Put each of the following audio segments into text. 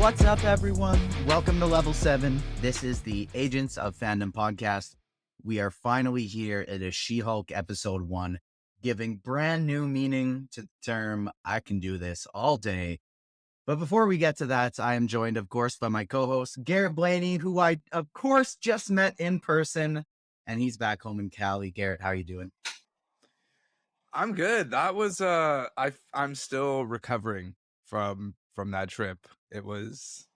What's up, everyone? Welcome to Level 7. This is the Agents of Fandom podcast. We are finally here at a She-Hulk episode 1, giving brand new meaning to the term, I can do this all day. But before we get to that, I am joined, of course, by my co-host, Garrett Blaney, who I, of course, just met in person, and he's back home in Cali. Garrett, how are you doing? I'm good. That was I'm still recovering from that trip. It was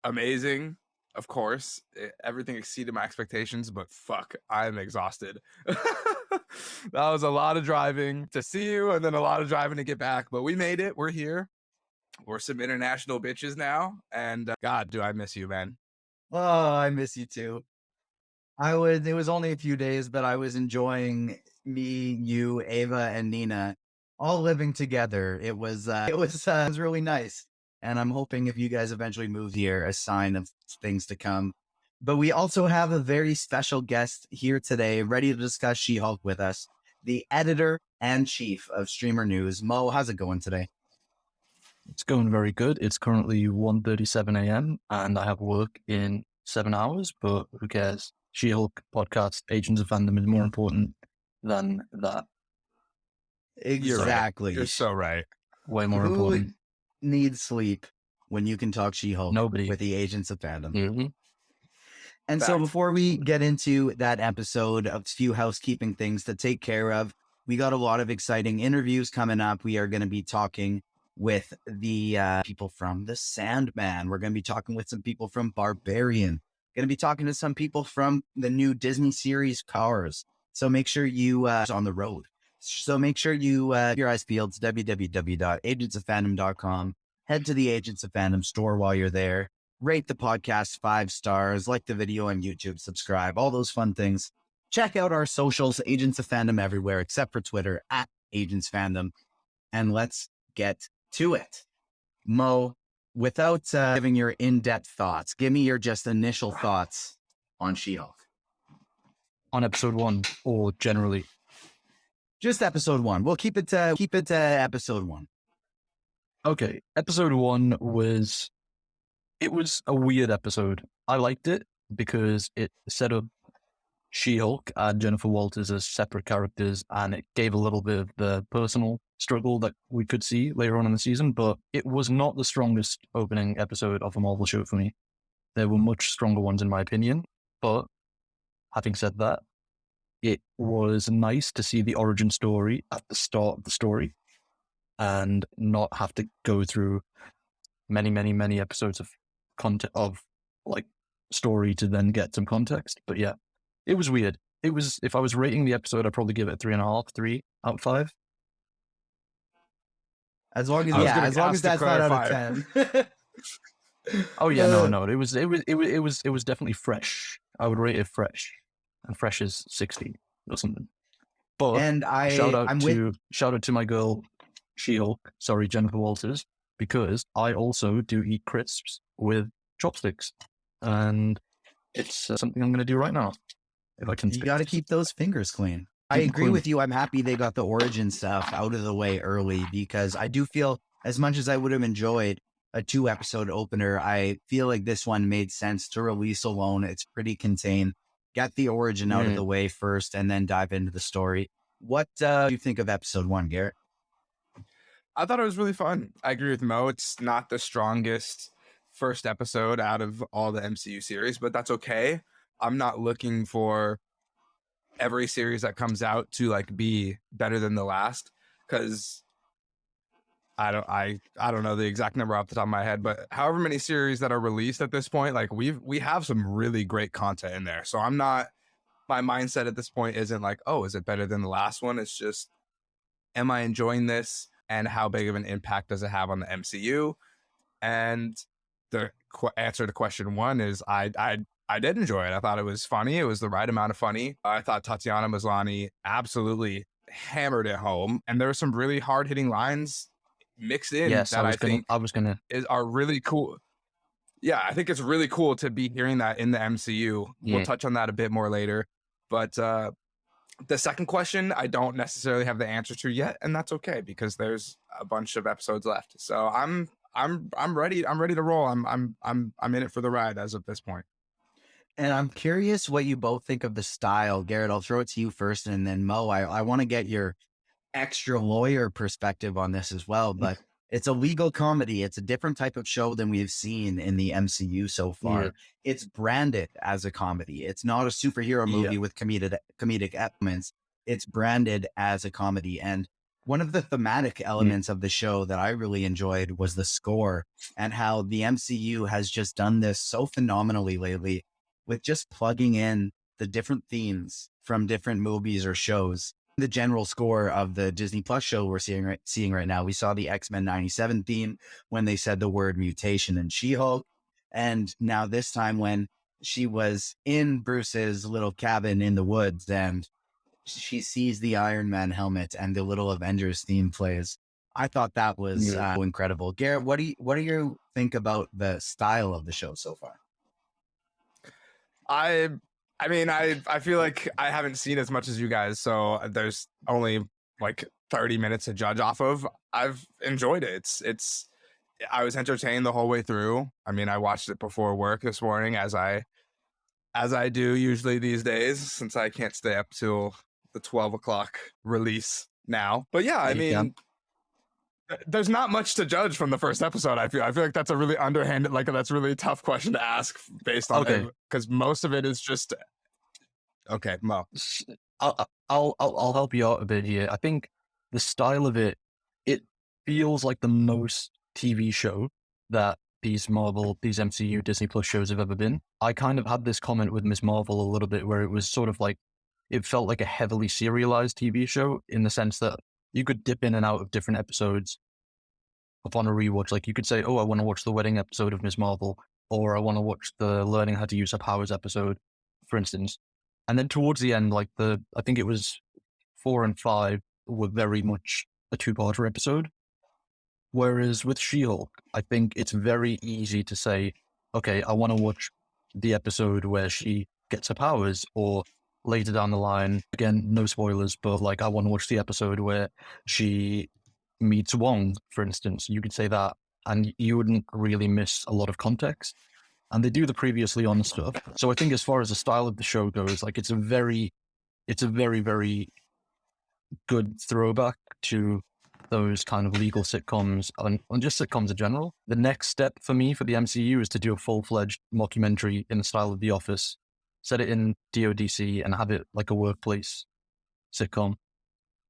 amazing, of course. Everything exceeded my expectations, but fuck, I'm exhausted. That was a lot of driving to see you and then a lot of driving to get back, but we made it. We're here. We're some international bitches now, and God, do I miss you, man. Oh, I miss you too. It was only a few days, but I was enjoying me, you, Ava, and Nina all living together. It was really nice. And I'm hoping if you guys eventually move here, a sign of things to come. But we also have a very special guest here today, ready to discuss She-Hulk with us, the editor and chief of Streamr News. Mo, how's it going today? It's going very good. It's currently 1:37 a.m. and I have work in 7 hours, but who cares? She-Hulk podcast, Agents of Fandom is more important than that. Exactly. You're so right. Way more Who important. needs sleep when you can talk She-Hulk Nobody. with the Agents of Fandom? Mm-hmm. And Fact. so before we get into that episode, a few housekeeping things to take care of. We got a lot of exciting interviews coming up. We are going to be talking with the people from The Sandman. We're going to be talking with some people from Barbarian. Going to be talking to some people from the new Disney series Cars. So make sure you on the road. So make sure you your eyes peeled to www.agentsoffandom.com. Head to the Agents of Fandom store while you're there. Rate the podcast 5 stars, like the video on YouTube, subscribe, all those fun things. Check out our socials, Agents of Fandom everywhere, except for Twitter, @Agents Fandom. And let's get to it. Mo, without giving your in-depth thoughts, give me your just initial thoughts on She-Hulk. On episode 1, or generally? Just episode 1. We'll keep it episode 1. Okay, episode 1 was a weird episode. I liked it because it set up She-Hulk and Jennifer Walters as separate characters, and it gave a little bit of the personal struggle that we could see later on in the season, but it was not the strongest opening episode of a Marvel show for me. There were much stronger ones in my opinion, but having said that, it was nice to see the origin story at the start of the story and not have to go through many episodes of content of like story to then get some context. But yeah, it was weird. It was, if I was rating the episode, I'd probably give it 3.5, 3 out of 5. As long as that's not out of 10. Oh yeah, no. It was definitely fresh. I would rate it fresh, and fresh is 60 or something. But and shout out to my girl She-Hulk. Sorry, Jennifer Walters, because I also do eat crisps with chopsticks, and it's something I'm going to do right now. If I can, you got to keep those fingers clean. I agree with you. I'm happy they got the origin stuff out of the way early, because I do feel, as much as I would have enjoyed a 2-episode opener, I feel like this one made sense to release alone. It's pretty contained. Get the origin out of the way first and then dive into the story. What do you think of episode 1, Garrett? I thought it was really fun. I agree with Mo. It's not the strongest first episode out of all the MCU series, but that's okay. I'm not looking for every series that comes out to like be better than the last, because I don't know the exact number off the top of my head, but however many series that are released at this point, like we have some really great content in there. So my mindset at this point isn't like, oh, is it better than the last one? It's just, am I enjoying this, and how big of an impact does it have on the MCU? And the answer to question 1 is I did enjoy it. I thought it was funny. It was the right amount of funny. I thought Tatiana Maslany absolutely hammered it home, and there were some really hard-hitting lines mixed in that I think are really cool. Yeah, I think it's really cool to be hearing that in the MCU. Yeah. We'll touch on that a bit more later. But the second question, I don't necessarily have the answer to yet, and that's okay, because there's a bunch of episodes left. So I'm I'm ready. I'm ready to roll. I'm in it for the ride as of this point. And I'm curious what you both think of the style. Garrett, I'll throw it to you first, and then Mo, I want to get your extra lawyer perspective on this as well. But it's a legal comedy. It's a different type of show than we've seen in the MCU so far. Yeah. It's branded as a comedy. It's not a superhero movie with comedic elements. It's branded as a comedy. And one of the thematic elements of the show that I really enjoyed was the score, and how the MCU has just done this so phenomenally lately with just plugging in the different themes from different movies or shows. The general score of the Disney Plus show we're seeing right now. We saw the X-Men 97 theme when they said the word mutation in She-Hulk. And now this time when she was in Bruce's little cabin in the woods and she sees the Iron Man helmet and the little Avengers theme plays. I thought that was incredible. Garrett, what do you think about the style of the show so far? I mean, I feel like I haven't seen as much as you guys, so there's only like 30 minutes to judge off of. I've enjoyed it. I was entertained the whole way through. I mean, I watched it before work this morning, as I do usually these days, since I can't stay up till the 12 o'clock release now. But yeah, I mean, there's not much to judge from the first episode. I feel like that's a really underhanded, like that's a really tough question to ask based on it, because most of it is just okay. Mo, I'll help you out a bit here. I think the style of it feels like the most TV show that these MCU Disney Plus shows have ever been. I kind of had this comment with Ms. Marvel a little bit, where it was sort of like, it felt like a heavily serialized TV show, in the sense that you could dip in and out of different episodes upon a rewatch. Like you could say, oh, I want to watch the wedding episode of Ms. Marvel, or I want to watch the learning how to use her powers episode, for instance. And then towards the end, like I think it was 4 and 5 were very much a two-parter episode. Whereas with She-Hulk, I think it's very easy to say, okay, I want to watch the episode where she gets her powers, or later down the line, again, no spoilers, but like I want to watch the episode where she meets Wong, for instance. You could say that, and you wouldn't really miss a lot of context. And they do the previously on stuff. So I think as far as the style of the show goes, like it's a very, very good throwback to those kind of legal sitcoms and just sitcoms in general. The next step for me for the MCU is to do a full-fledged mockumentary in the style of The Office, set it in DODC and have it like a workplace sitcom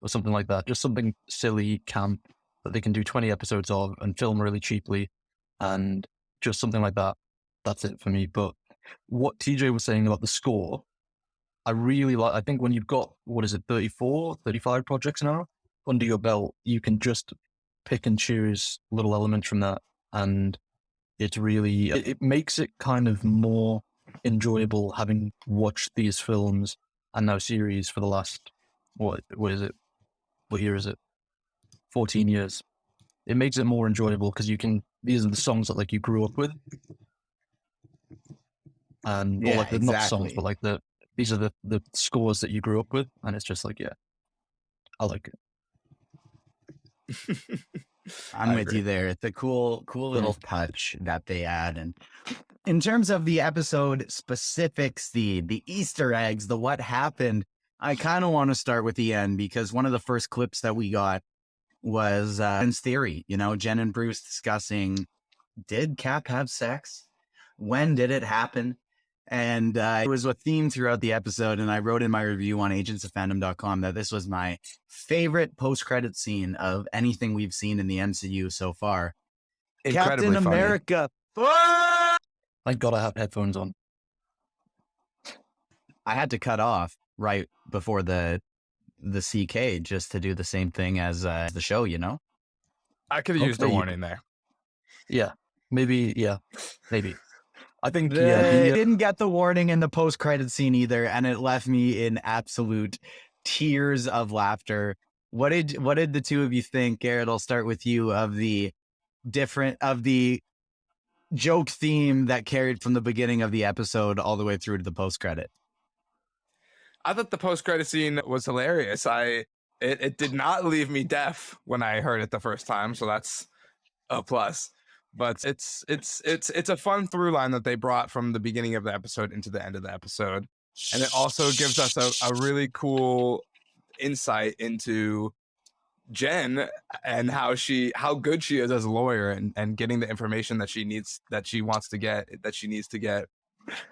or something like that. Just something silly, camp that they can do 20 episodes of and film really cheaply, and just something like that. That's it for me. But what TJ was saying about the score, I really like. I think when you've got, 34, 35 projects now under your belt, you can just pick and choose little elements from that, and it's really, it makes it kind of more enjoyable having watched these films and now series for the last, what is it? What year is it? 14 years. It makes it more enjoyable because these are the songs that like you grew up with. And not songs, but like these are the scores that you grew up with, and it's just like, yeah, I like it. I'm with you there. It's a cool little touch that they add. And in terms of the episode specifics, the Easter eggs, the what happened, I kind of want to start with the end, because one of the first clips that we got was Jen's theory. Jen and Bruce discussing, did Cap have sex? When did it happen? And it was a theme throughout the episode. And I wrote in my review on agentsofandom.com that this was my favorite post-credit scene of anything we've seen in the MCU so far. Incredibly Captain America. Thank God I have headphones on. I had to cut off right before the CK just to do the same thing as the show, I could have used a warning there. Yeah, maybe. I think didn't get the warning in the post-credit scene either, and it left me in absolute tears of laughter. What did the two of you think? Garrett, I'll start with you, of the joke theme that carried from the beginning of the episode all the way through to the post-credit. I thought the post-credit scene was hilarious. It did not leave me deaf when I heard it the first time, so that's a plus. But it's a fun through line that they brought from the beginning of the episode into the end of the episode, and it also gives us a really cool insight into Jen and how good she is as a lawyer and getting the information that she needs that she needs to get,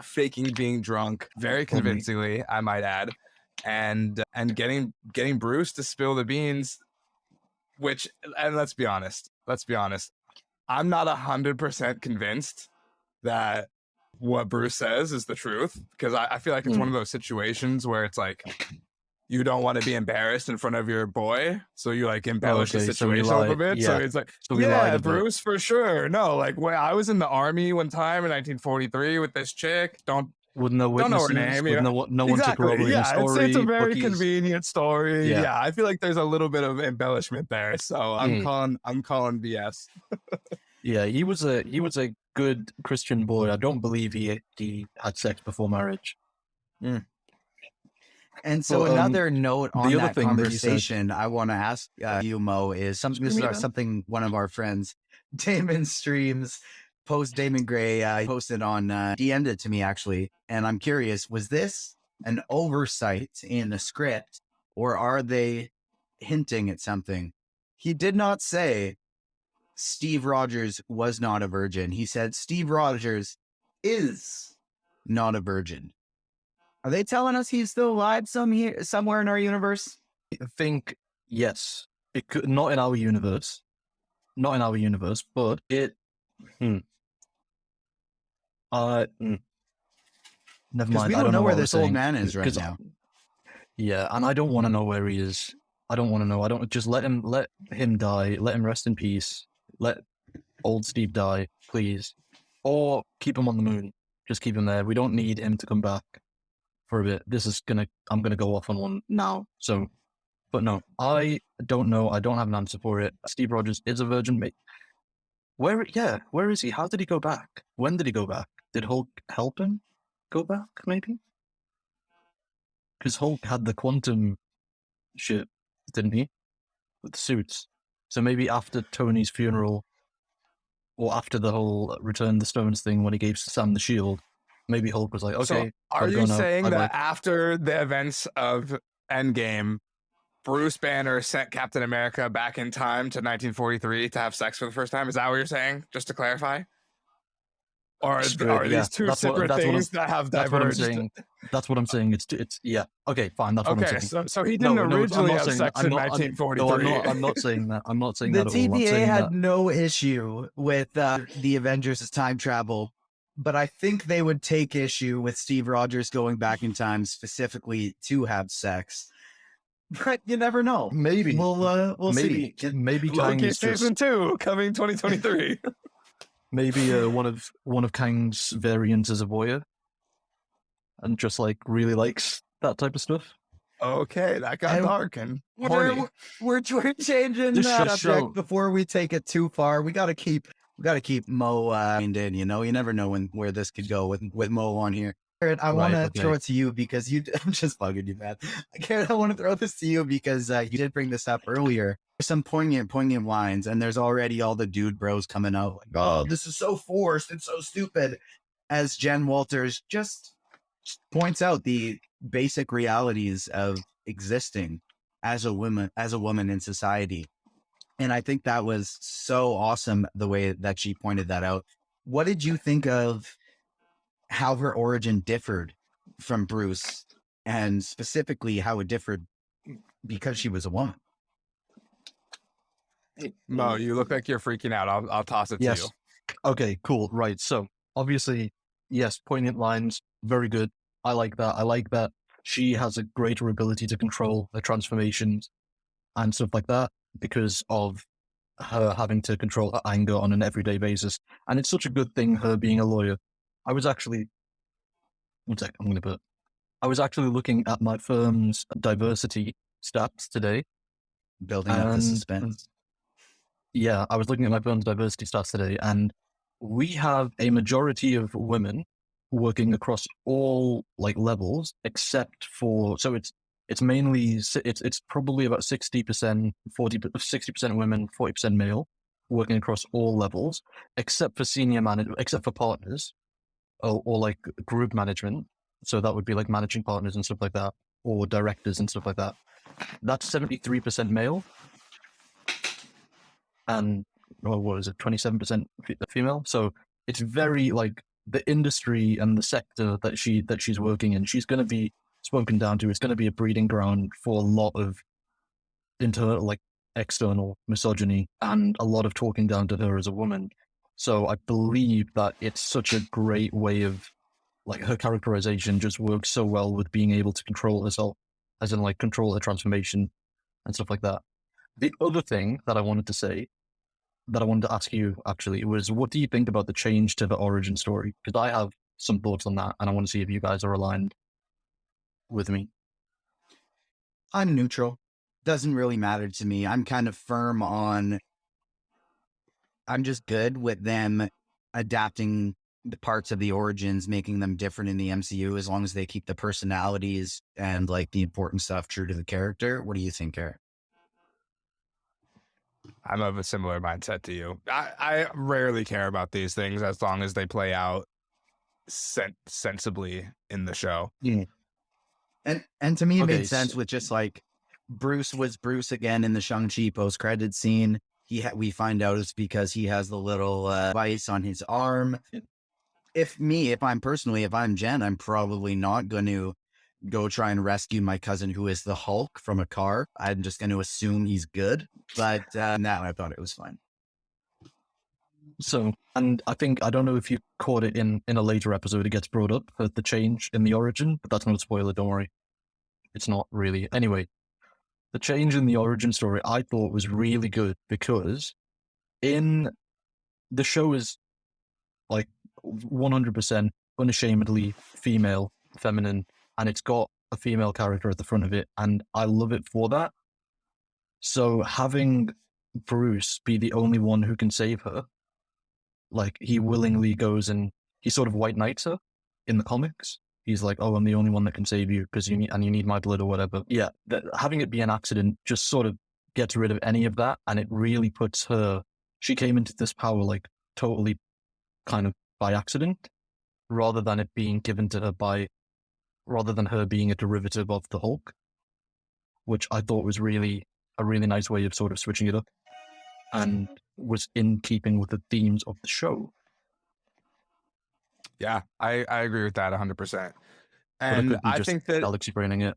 faking being drunk very convincingly, I might add, and getting Bruce to spill the beans, which, and let's be honest, I'm not 100% convinced that what Bruce says is the truth, because I feel like it's one of those situations where it's like you don't want to be embarrassed in front of your boy, so you like embellish the situation a little bit. Yeah. So it's like, yeah, Bruce, for sure. No, like, I was in the army one time in 1943 with this chick. With no witnesses, don't know her name. With no one to corroborate the story. It's a very convenient story. Yeah, I feel like there's a little bit of embellishment there. So I'm calling BS. Yeah, he was a good Christian boy. I don't believe he had sex before marriage. And so another note on that conversation I want to ask you, Mo, is something one of our friends, Damon Streams, Damon Gray, posted on, DM'd it to me actually. And I'm curious, was this an oversight in the script, or are they hinting at something? He did not say Steve Rogers was not a virgin. He said Steve Rogers is not a virgin. Are they telling us he's still alive somewhere in our universe? I think yes. It could not in our universe, but it. Never mind. We don't know where this old man is right now. Yeah, and I don't want to know where he is. I don't want to know. I don't just let him die. Let him rest in peace. Let old Steve die, please, or keep him on the moon. Just keep him there. We don't need him to come back for a bit. I'm gonna go off on one now. So, but no, I don't know. I don't have an answer for it. Steve Rogers is a virgin, mate. Where is he? How did he go back? When did he go back? Did Hulk help him go back, maybe? Because Hulk had the quantum shit, didn't he? With the suits. So maybe after Tony's funeral, or after the whole Return the Stones thing when he gave Sam the shield, maybe Hulk was like, okay. So are you saying that after the events of Endgame, Bruce Banner sent Captain America back in time to 1943 to have sex for the first time? Is that what you're saying? Just to clarify? Or are these two separate things that have diverged? That's what I'm saying. It's yeah. Okay, fine. That's what I'm saying. So he didn't originally have sex in 1943. No, I'm not saying that. I'm not saying that. The TVA had no issue with the Avengers' time travel, but I think they would take issue with Steve Rogers going back in time specifically to have sex. But you never know. Maybe we'll see. Maybe Loki season 2 coming 2023. Maybe one of Kang's variants is a voyeur, and just like really likes that type of stuff. Okay, that got dark and horny. We're changing the subject before we take it too far. We gotta keep Mo in. You know, you never know where this could go with Mo on here. Garrett, I want to throw it to you because I'm just bugging you, man. Garrett, I want to throw this to you because you did bring this up earlier. There's some poignant lines, and there's already all the dude bros coming out like, oh, this is so forced and so stupid. As Jen Walters just points out the basic realities of existing as a woman in society. And I think that was so awesome the way that she pointed that out. What did you think of how her origin differed from Bruce, and specifically how it differed because she was a woman? Mo, you look like you're freaking out. I'll toss it to you. Okay, cool. Right. So obviously, yes, poignant lines, very good. I like that. I like that she has a greater ability to control her transformations and stuff like that because of her having to control her anger on an everyday basis. And it's such a good thing, her being a lawyer. I was actually looking at my firm's diversity stats today. Building up the suspense. Yeah, I was looking at my firm's diversity stats today, and we have a majority of women working across all like levels, except for it's mainly it's probably about 60% women, 40% male, working across all levels, except for except for partners, or like group management. So that would be like managing partners and stuff like that, or directors and stuff like that. That's 73% male, and what is it, 27% female. So it's very like the industry and the sector that she's working in. She's going to be spoken down to. It's going to be a breeding ground for a lot of internal, like external misogyny, and a lot of talking down to her as a woman. So I believe that it's such a great way of, like, her characterization just works so well with being able to control herself, as in like control her transformation and stuff like that. The other thing that I wanted to say, that I wanted to ask you actually, was what do you think about the change to the origin story? Because I have some thoughts on that, and I want to see if you guys are aligned with me. I'm neutral. Doesn't really matter to me. I'm kind of firm on, I'm just good with them adapting the parts of the origins, making them different in the MCU, as long as they keep the personalities and like the important stuff true to the character. What do you think, Eric? I'm of a similar mindset to you. I rarely care about these things as long as they play out sensibly in the show. Yeah. And to me, it Okay, made sense with just like Bruce was Bruce again in the Shang-Chi post-credit scene. We find out it's because he has the little device on his arm. If I'm Jen, I'm probably not going to go try and rescue my cousin who is the Hulk from a car. I'm just going to assume he's good. But now I thought it was fine. So, and I think, I don't know if you caught it in a later episode, it gets brought up, the change in the origin, but that's not a spoiler, don't worry. It's not really. Anyway, the change in the origin story I thought was really good, because in the show is like 100% unashamedly female, feminine, and it's got a female character at the front of it, and I love it for that. So having Bruce be the only one who can save her, like, he willingly goes and he sort of white knights her in the comics. He's like, oh, I'm the only one that can save you because you need my blood or whatever. Yeah, having it be an accident just sort of gets rid of any of that, and it really puts her, she came into this power like totally kind of by accident, rather than it being given to her rather than her being a derivative of the Hulk, which I thought was really a really nice way of sort of switching it up, and was in keeping with the themes of the show. Yeah, I agree with that 100%. And I think that galaxy braining it.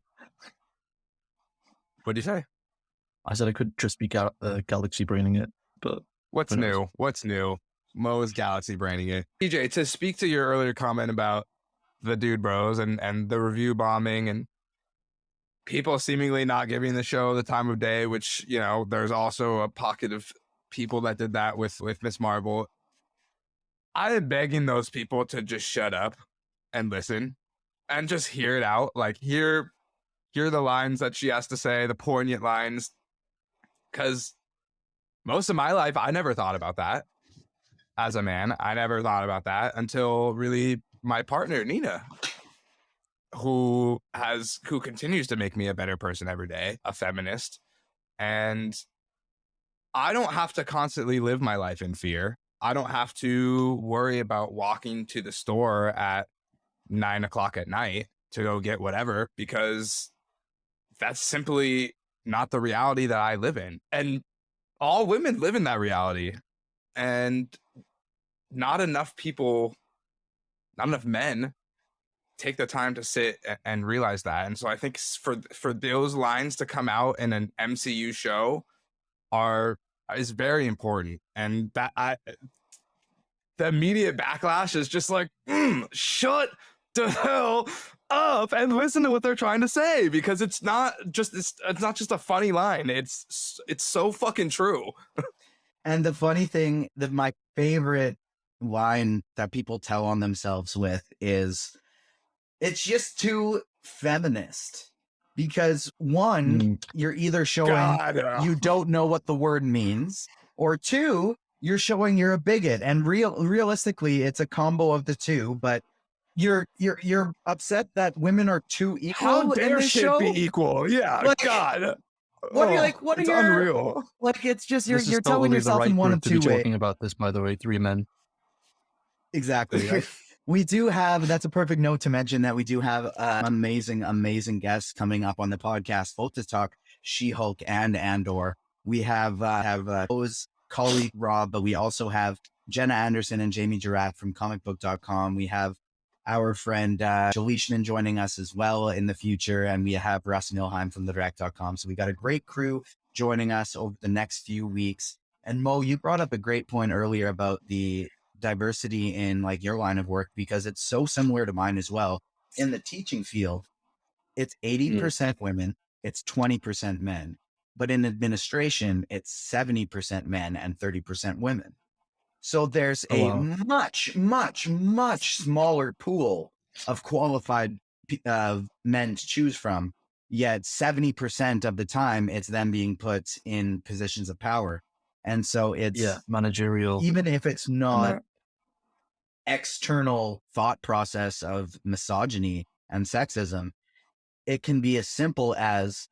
What do you say? I said I could just be galaxy braining it, but what's new? What's new? Mo is galaxy braining it. TJ, to speak to your earlier comment about the dude bros and the review bombing and people seemingly not giving the show the time of day, which, you know, there's also a pocket of people that did that with Miss Marvel. I am begging those people to just shut up and listen and just hear it out. Like, hear the lines that she has to say, the poignant lines. Because most of my life, I never thought about that. As a man, I never thought about that until really my partner, Nina, who continues to make me a better person every day, a feminist. And I don't have to constantly live my life in fear. I don't have to worry about walking to the store at 9 o'clock at night to go get whatever, because that's simply not the reality that I live in. And all women live in that reality. And not enough men take the time to sit and realize that. And so I think for those lines to come out in an MCU show is very important. And that the immediate backlash is just like, shut the hell up and listen to what they're trying to say, because it's not just a funny line. It's so fucking true. And the funny thing, that my favorite line that people tell on themselves with is, it's just too feminist. Because one, you're either showing you don't know what the word means, or two, you're showing you're a bigot. And realistically, it's a combo of the two. But you're upset that women are too equal. How dare in this shit show? be equal? Yeah, Like, God. What are you like? What are It's your unreal. like? It's just This is you're telling totally yourself the right in one group of to be two ways. talking about this, by the way. 3 men. Exactly. Right. We do have, that's a perfect note to mention that we do have amazing guests coming up on the podcast, both to talk She-Hulk and Andor. We have O's colleague Rob, but we also have Jenna Anderson and Jamie Giraffe from comicbook.com. We have our friend Jaleishnan joining us as well in the future. And we have Russ Nilheim from thedirect.com. So we got a great crew joining us over the next few weeks. And Mo, you brought up a great point earlier about the diversity in like your line of work, because it's so similar to mine as well. In the teaching field, it's 80% women, it's 20% men. But in administration, it's 70% men and 30% women. So there's a much smaller pool of qualified men to choose from. Yet 70% of the time, it's them being put in positions of power. And so it's managerial. Even if it's not external thought process of misogyny and sexism, it can be as simple as,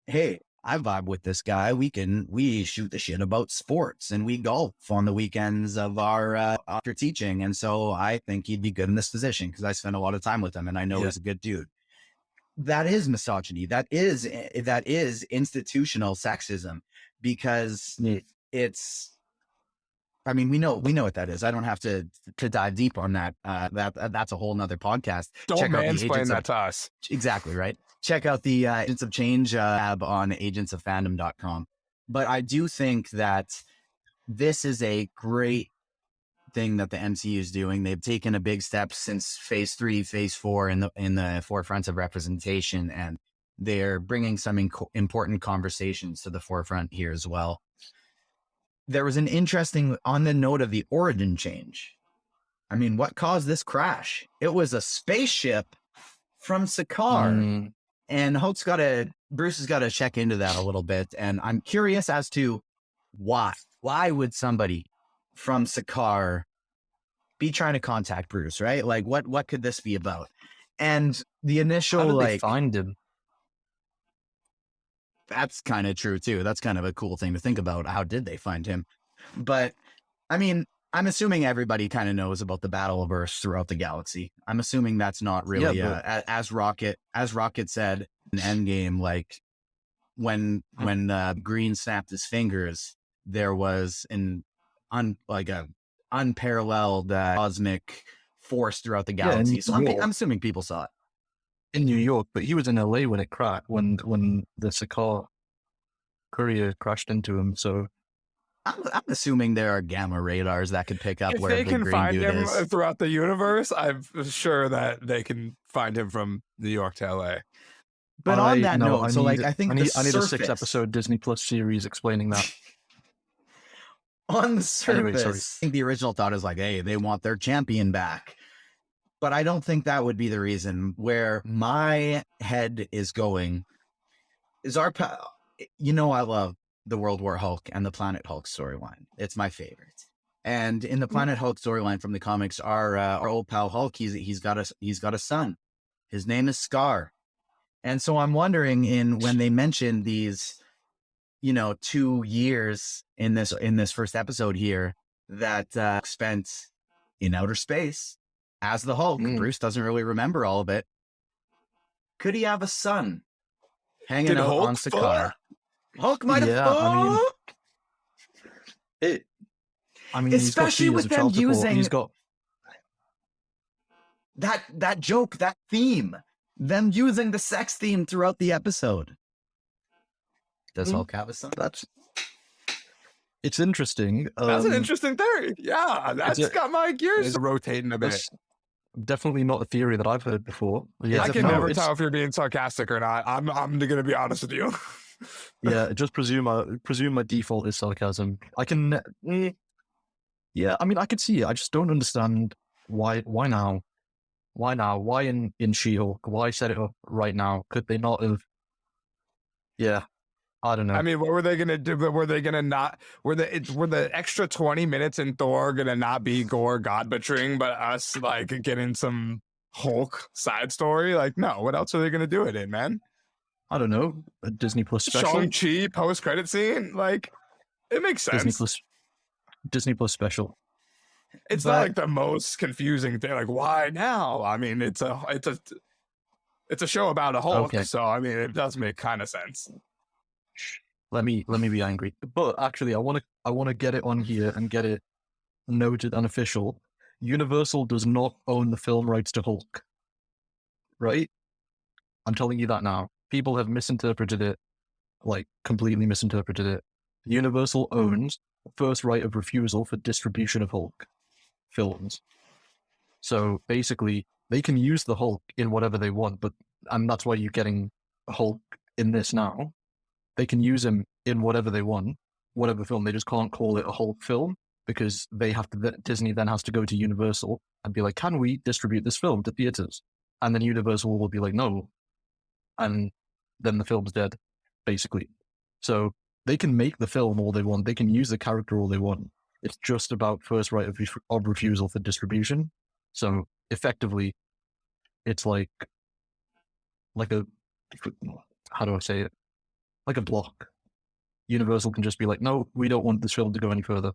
hey, I vibe with this guy. We shoot the shit about sports and we golf on the weekends of our after teaching. And so I think he'd be good in this position because I spend a lot of time with him and I know he's a good dude. That is misogyny. That is institutional sexism, because it's, I mean, we know what that is. I don't have to dive deep on that. That's a whole nother podcast. Don't mansplain that to us. Exactly, right? Check out the Agents of Change tab on agentsofandom.com. But I do think that this is a great thing that the MCU is doing. They've taken a big step since phase 3, phase 4 in the forefronts of representation, and they're bringing some important conversations to the forefront here as well. There was an interesting, on the note of the origin change. I mean, what caused this crash? It was a spaceship from Sakaar. And Bruce has got to check into that a little bit. And I'm curious as to why. Why would somebody from Sakaar be trying to contact Bruce, right? Like, what could this be about? And the initial, how did they find him? That's kind of true too. That's kind of a cool thing to think about. How did they find him? But I mean, I'm assuming everybody kind of knows about the Battle of Earth throughout the galaxy. I'm assuming that's not really as Rocket said in Endgame, like when Green snapped his fingers, there was an unparalleled cosmic force throughout the galaxy. So I'm assuming people saw it in New York, but he was in LA when it crashed, when the Sakaar courier crashed into him. So I'm assuming there are gamma radars that could pick up where the green dude is. If they can find him throughout the universe, I'm sure that they can find him from New York to LA. But on that note, so like I think I need a 6-episode Disney Plus series explaining that. On the surface, I think the original thought is like, hey, they want their champion back. But I don't think that would be the reason. Where my head is going is I love the World War Hulk and the Planet Hulk storyline. It's my favorite. And in the Planet Hulk storyline from the comics, our old pal Hulk, he's got a son. His name is Scar. And so I'm wondering, when they mentioned these, 2 years in this first episode here that spent in outer space as the Hulk. Bruce doesn't really remember all of it. Could he have a son hanging out on Sakaar? Hulk might have. Especially with them using that joke, that theme, them using the sex theme throughout the episode. Does Hulk have a son? It's interesting. That's an interesting theory. Yeah, that's got my gears rotating a bit. Definitely not a theory that I've heard before. I can never tell if you're being sarcastic or not. I'm going to be honest with you. Just presume my default is sarcasm. I can. Yeah, I mean, I could see it. I just don't understand why now. Why now? Why in She-Hulk? Why set it up right now? Could they not have? Yeah, I don't know. I mean, what were they going to do? Were they going to not? Were the extra 20 minutes in Thor going to not be Gore God butchering, but us like getting some Hulk side story? Like, no. What else are they going to do it in, man? I don't know, a Disney Plus special. Shang-Chi post-credit scene, like, it makes sense. Disney Plus special. It's not like the most confusing thing. Like, why now? I mean, it's a show about a Hulk, Okay. so I mean, it does make kind of sense. Let me be angry, but actually, I want to get it on here and get it noted and official. Universal does not own the film rights to Hulk, right? I'm telling you that now. People have misinterpreted it, like completely misinterpreted it. Universal owns the first right of refusal for distribution of Hulk films. So basically, they can use the Hulk in whatever they want, and that's why you're getting Hulk in this now. They can use him in whatever they want, whatever film. They just can't call it a Hulk film because Disney then has to go to Universal and be like, can we distribute this film to theaters? And then Universal will be like, no. And then the film's dead, basically. So they can make the film all they want. They can use the character all they want. It's just about first right of refusal for distribution. So effectively, it's like a, how do I say it? Like a block. Universal can just be like, no, we don't want this film to go any further.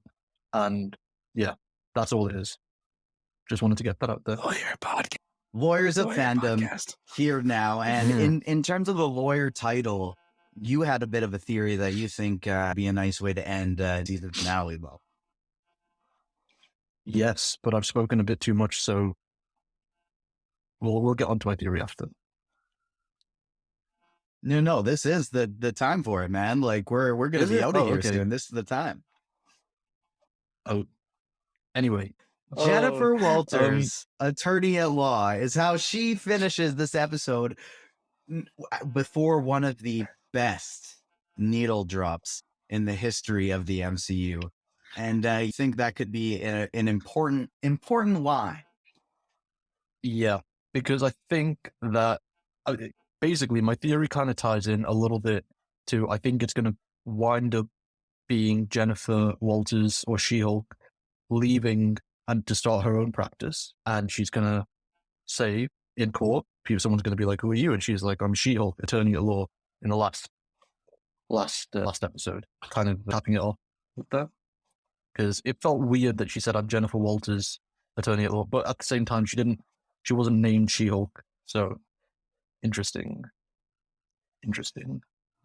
And yeah, that's all it is. Just wanted to get that out there. Lawyers of Fandom here now. And in terms of the lawyer title, you had a bit of a theory that you think be a nice way to end season finale, though. Yes, but I've spoken a bit too much, so we'll get onto my theory after. No, this is the time for it, man. Like we're gonna be out of here soon. This is the time. Oh, anyway. Jennifer Walters, attorney at law, is how she finishes this episode before one of the best needle drops in the history of the MCU. And I think that could be an important line. Yeah, because I think that basically my theory kind of ties in a little bit to, I think it's going to wind up being Jennifer Walters or She-Hulk leaving and to start her own practice. And she's going to say in court, someone's going to be like, who are you? And she's like, I'm She-Hulk, attorney at law, in the last episode, kind of tapping it off with that. Because it felt weird that she said, I'm Jennifer Walters, attorney at law, but at the same time, she wasn't named She-Hulk. So interesting.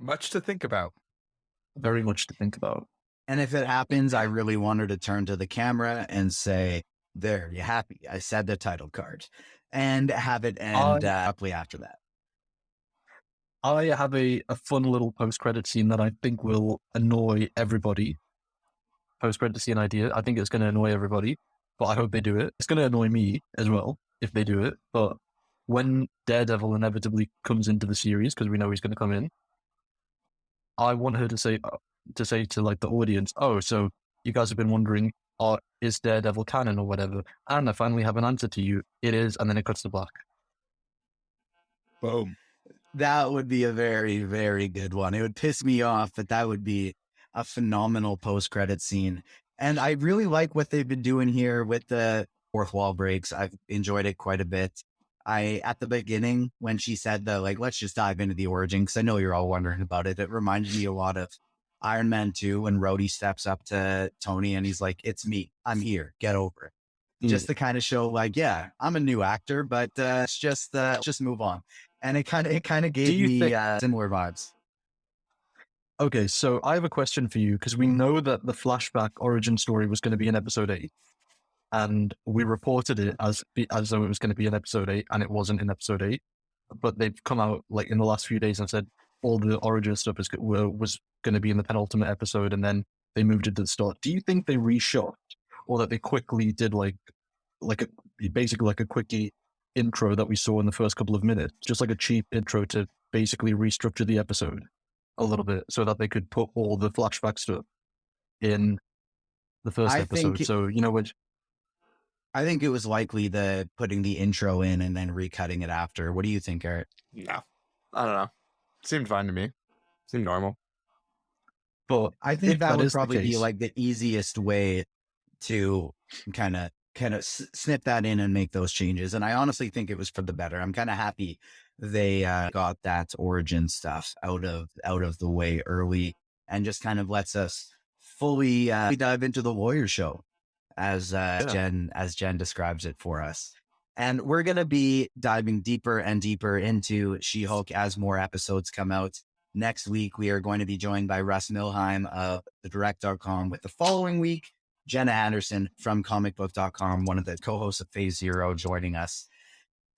Much to think about. Very much to think about. And if it happens, I really want her to turn to the camera and say, there, you happy? I said the title card. And have it end abruptly after that. I have a fun little post-credit scene that I think will annoy everybody. Post-credit scene idea. I think it's going to annoy everybody, but I hope they do it. It's going to annoy me as well if they do it. But when Daredevil inevitably comes into the series, because we know he's going to come in, I want her to say to like the audience, oh, so you guys have been wondering, is Daredevil canon or whatever? And I finally have an answer to you. It is, and then it cuts to black. Boom. That would be a very, very good one. It would piss me off, but that would be a phenomenal post-credit scene. And I really like what they've been doing here with the fourth wall breaks. I've enjoyed it quite a bit. At the beginning, when she said let's just dive into the origin, because I know you're all wondering about it. It reminded me a lot of Iron Man 2 when Rhodey steps up to Tony and he's like, it's me. I'm here. Get over it. Just to kind of show yeah, I'm a new actor, but let's just move on. And it kind of gave me similar vibes. Okay, so I have a question for you, because we know that the flashback origin story was going to be in episode 8. And we reported it as though it was going to be in episode 8, and it wasn't in episode 8. But they've come out in the last few days and said all the origin stuff was going to be in the penultimate episode, and then they moved it to the start. Do you think they reshot, or that they quickly did basically a quickie intro that we saw in the first couple of minutes, just like a cheap intro to basically restructure the episode a little bit so that they could put all the flashback stuff in the first episode? So I think it was likely putting the intro in and then recutting it after. What do you think, Eric? No, I don't know. Seemed fine to me. Seemed normal. But I think that would probably be the easiest way to kind of snip that in and make those changes. And I honestly think it was for the better. I'm kind of happy they got that origin stuff out of the way early, and just kind of lets us fully dive into the Warrior show as Jen describes it for us. And we're going to be diving deeper and deeper into She-Hulk as more episodes come out. Next week, we are going to be joined by Russ Milheim of thedirect.com, with the following week, Jenna Anderson from comicbook.com, one of the co-hosts of Phase Zero, joining us.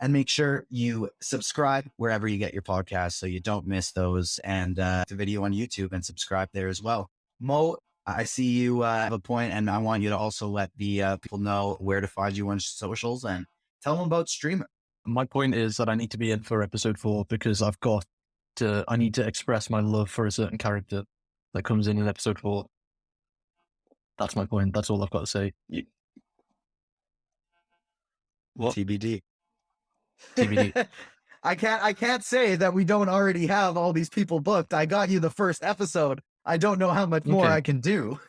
And make sure you subscribe wherever you get your podcasts so you don't miss those, and the video on YouTube, and subscribe there as well. Mo, I see you have a point, and I want you to also let the people know where to find you on socials, and tell them about Streamr. My point is that I need to be in for episode 4 because I need to express my love for a certain character that comes in episode 4. That's my point. That's all I've got to say. What? TBD. TBD. I can't say that we don't already have all these people booked. I got you the first episode. I don't know how much more I can do.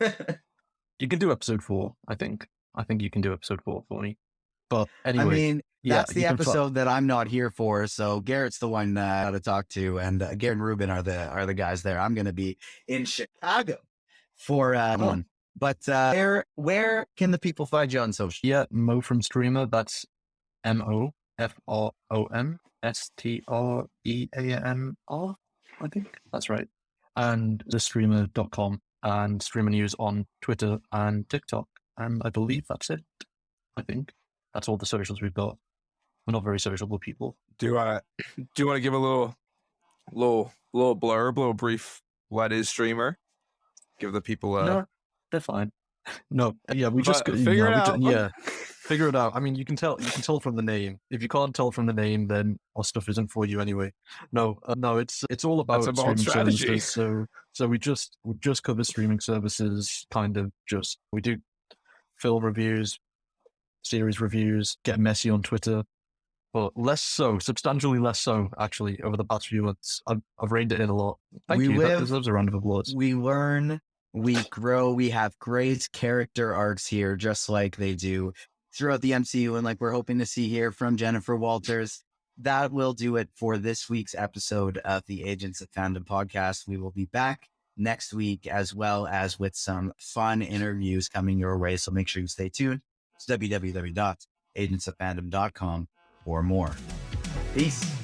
You can do episode 4, I think. I think you can do episode 4 for me. But anyway. I mean, that's the episode that I'm not here for. So Garrett's the one to talk to, and Garrett and Ruben are the guys there. I'm going to be in Chicago for one. But where can the people find you on social? Yeah, Mo from Streamr. That's MOFROMSTREAMR. I think that's right. And thestreamer.com, and Streamer News on Twitter and TikTok. And I believe that's it. I think that's all the socials we've got. We're not very sociable people. Do you want to give a little blurb, little brief? What is Streamr? Give the people a. No, they're fine. No, yeah, we just figure it out. Figure it out. I mean, you can tell from the name. If you can't tell from the name, then our stuff isn't for you anyway. No, it's all about streaming strategy. services. So we just cover streaming services. Kind of just we do film reviews, series reviews, get messy on Twitter, but less so, substantially less so. Actually, over the past few months, I've reined it in a lot. Thank you. That deserves a round of applause. We learn, we grow, we have great character arcs here, just like they do throughout the MCU, and like we're hoping to see here from Jennifer Walters. That will do it for this week's episode of the Agents of Fandom podcast. We will be back next week, as well as with some fun interviews coming your way. So make sure you stay tuned. It's www.agentsoffandom.com for more. Peace.